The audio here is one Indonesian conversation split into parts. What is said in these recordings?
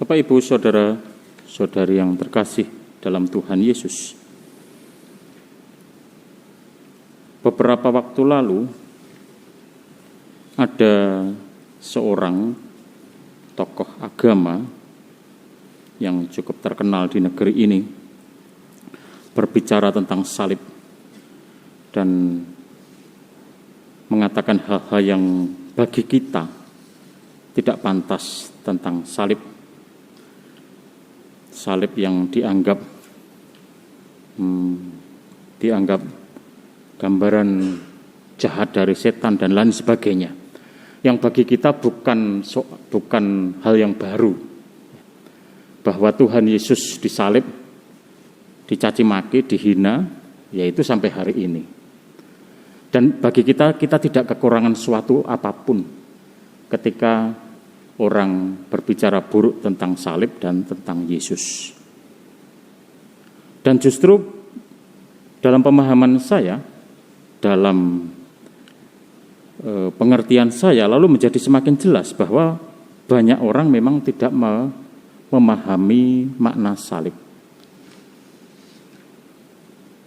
Bapak, Ibu, saudara-saudari yang terkasih dalam Tuhan Yesus. Beberapa waktu lalu ada seorang tokoh agama yang cukup terkenal di negeri ini berbicara tentang salib dan mengatakan hal-hal yang bagi kita tidak pantas tentang salib. Salib yang dianggap gambaran jahat dari setan dan lain sebagainya. Yang bagi kita bukan hal yang baru. Bahwa Tuhan Yesus disalib, dicaci maki, dihina, yaitu sampai hari ini. Dan bagi kita tidak kekurangan suatu apapun ketika orang berbicara buruk tentang salib dan tentang Yesus. Dan justru dalam pemahaman saya, dalam pengertian saya lalu menjadi semakin jelas bahwa banyak orang memang tidak memahami makna salib.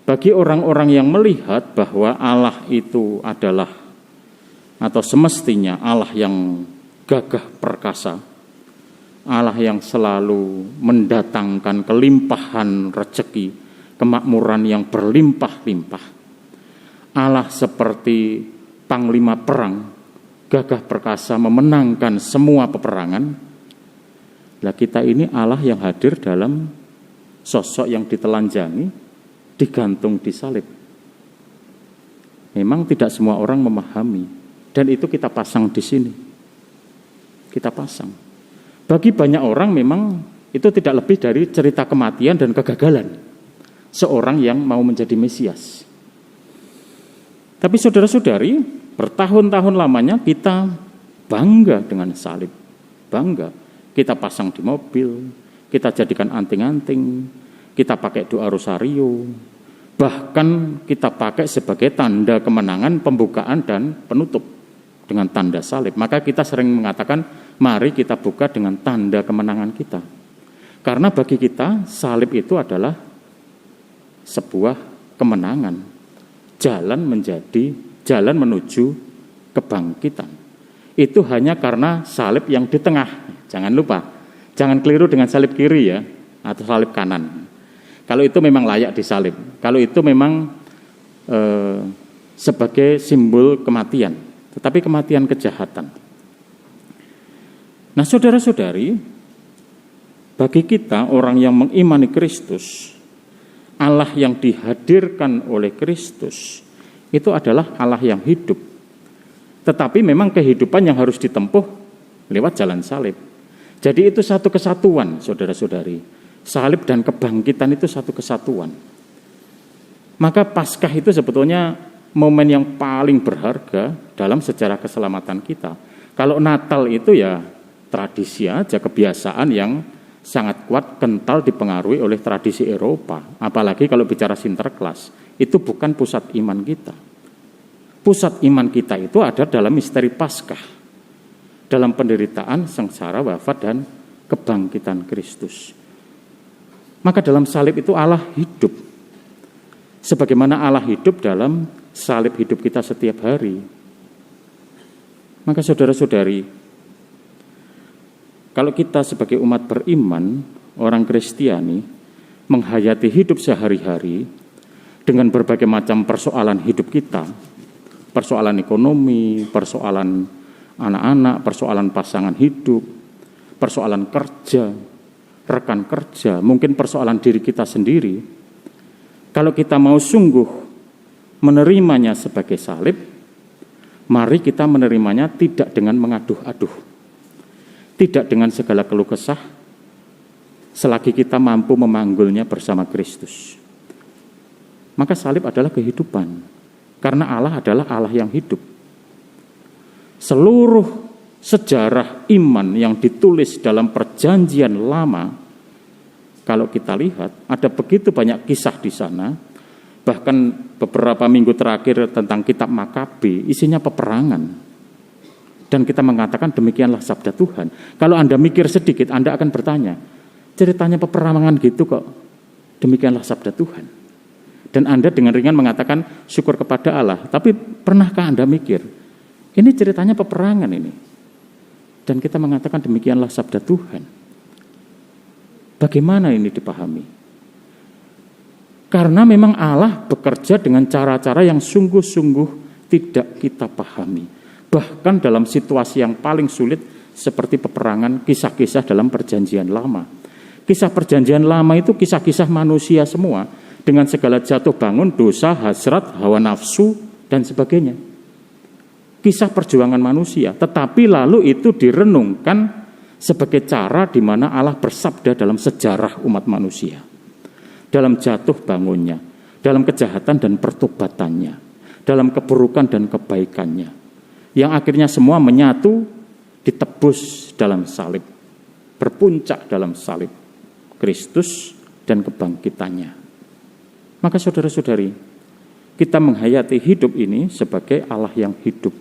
Bagi orang-orang yang melihat bahwa Allah itu adalah atau semestinya Allah yang gagah perkasa, Allah yang selalu mendatangkan kelimpahan rezeki, kemakmuran yang berlimpah-limpah, Allah seperti panglima perang, gagah perkasa memenangkan semua peperangan. Lah kita ini Allah yang hadir dalam sosok yang ditelanjangi, digantung di salib. Memang tidak semua orang memahami, dan itu kita pasang di sini. Kita pasang. Bagi banyak orang memang itu tidak lebih dari cerita kematian dan kegagalan seorang yang mau menjadi Mesias. Tapi saudara-saudari, bertahun-tahun lamanya kita bangga dengan salib. Bangga. Kita pasang di mobil, kita jadikan anting-anting, kita pakai doa rosario, bahkan kita pakai sebagai tanda kemenangan, pembukaan dan penutup dengan tanda salib. Maka kita sering mengatakan, mari kita buka dengan tanda kemenangan kita. Karena bagi kita, salib itu adalah sebuah kemenangan. Jalan menuju kebangkitan. Itu hanya karena salib yang di tengah. Jangan lupa, jangan keliru dengan salib kiri ya, atau salib kanan. Kalau itu memang layak disalib. Kalau itu memang sebagai simbol kematian. Tetapi kematian kejahatan. Nah, saudara-saudari, bagi kita orang yang mengimani Kristus, Allah yang dihadirkan oleh Kristus itu adalah Allah yang hidup. Tetapi memang kehidupan yang harus ditempuh lewat jalan salib. Jadi itu satu kesatuan, saudara-saudari. Salib dan kebangkitan itu satu kesatuan. Maka Paskah itu sebetulnya momen yang paling berharga dalam sejarah keselamatan kita. Kalau Natal itu ya tradisi aja, kebiasaan yang sangat kuat, kental dipengaruhi oleh tradisi Eropa. Apalagi kalau bicara Sinterklas, itu bukan pusat iman kita. Pusat iman kita itu ada dalam misteri Paskah, dalam penderitaan, sengsara, wafat, dan kebangkitan Kristus. Maka dalam salib itu Allah hidup. Sebagaimana Allah hidup dalam salib hidup kita setiap hari. Maka saudara-saudari, kalau kita sebagai umat beriman, orang Kristiani, menghayati hidup sehari-hari dengan berbagai macam persoalan hidup kita, persoalan ekonomi, persoalan anak-anak, persoalan pasangan hidup, persoalan kerja, rekan kerja, mungkin persoalan diri kita sendiri. Kalau kita mau sungguh menerimanya sebagai salib, mari kita menerimanya tidak dengan mengaduh-aduh, tidak dengan segala keluh kesah, selagi kita mampu memanggulnya bersama Kristus. Maka salib adalah kehidupan, karena Allah adalah Allah yang hidup. Seluruh sejarah iman yang ditulis dalam perjanjian lama, kalau kita lihat ada begitu banyak kisah di sana. Bahkan beberapa minggu terakhir tentang kitab Makabe isinya peperangan. Dan kita mengatakan demikianlah sabda Tuhan. Kalau Anda mikir sedikit, Anda akan bertanya, ceritanya peperangan gitu kok, demikianlah sabda Tuhan. Dan Anda dengan ringan mengatakan syukur kepada Allah. Tapi pernahkah Anda mikir, ini ceritanya peperangan ini. Dan kita mengatakan demikianlah sabda Tuhan. Bagaimana ini dipahami? Karena memang Allah bekerja dengan cara-cara yang sungguh-sungguh tidak kita pahami. Bahkan dalam situasi yang paling sulit seperti peperangan, kisah-kisah dalam perjanjian lama. Kisah perjanjian lama itu kisah-kisah manusia semua dengan segala jatuh bangun, dosa, hasrat, hawa nafsu, dan sebagainya. Kisah perjuangan manusia, tetapi lalu itu direnungkan sebagai cara di mana Allah bersabda dalam sejarah umat manusia. Dalam jatuh bangunnya, dalam kejahatan dan pertobatannya, dalam keburukan dan kebaikannya. Yang akhirnya semua menyatu, ditebus dalam salib, berpuncak dalam salib Kristus dan kebangkitannya. Maka saudara-saudari, kita menghayati hidup ini sebagai Allah yang hidup.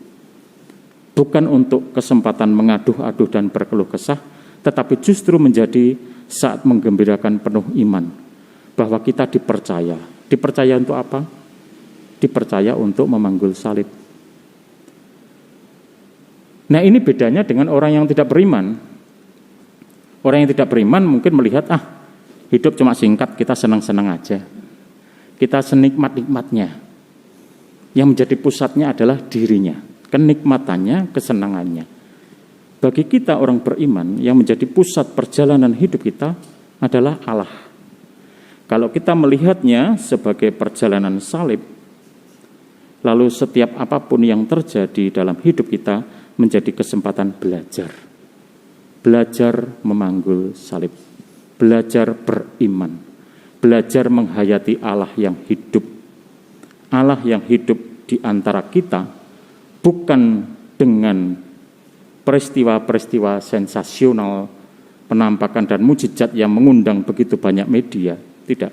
Bukan untuk kesempatan mengaduh-aduh dan berkeluh kesah, tetapi justru menjadi saat menggembirakan penuh iman. Bahwa kita dipercaya. Dipercaya untuk apa? Dipercaya untuk memanggul salib. Nah, ini bedanya dengan orang yang tidak beriman. Orang yang tidak beriman mungkin melihat, hidup cuma singkat, kita senang-senang aja. Kita senikmat-nikmatnya. Yang menjadi pusatnya adalah dirinya, kenikmatannya, kesenangannya. Bagi kita orang beriman, yang menjadi pusat perjalanan hidup kita adalah Allah. Kalau kita melihatnya sebagai perjalanan salib, lalu setiap apapun yang terjadi dalam hidup kita menjadi kesempatan belajar. Belajar memanggul salib. Belajar beriman. Belajar menghayati Allah yang hidup. Allah yang hidup di antara kita bukan dengan peristiwa-peristiwa sensasional, penampakan dan mujizat yang mengundang begitu banyak media. Tidak.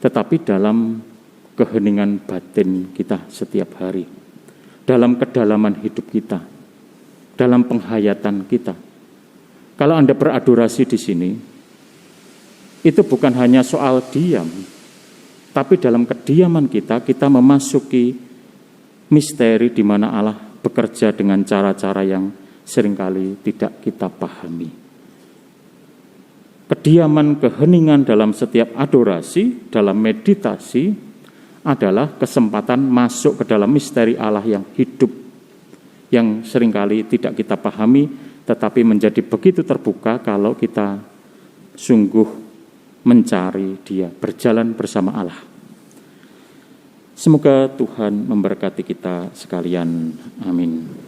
Tetapi dalam keheningan batin kita setiap hari. Dalam kedalaman hidup kita. Dalam penghayatan kita. Kalau Anda beradorasi di sini, itu bukan hanya soal diam, tapi dalam kediaman kita memasuki misteri di mana Allah bekerja dengan cara-cara yang seringkali tidak kita pahami. Kediaman, keheningan dalam setiap adorasi, dalam meditasi adalah kesempatan masuk ke dalam misteri Allah yang hidup, yang seringkali tidak kita pahami, tetapi menjadi begitu terbuka kalau kita sungguh mencari Dia, berjalan bersama Allah. Semoga Tuhan memberkati kita sekalian. Amin.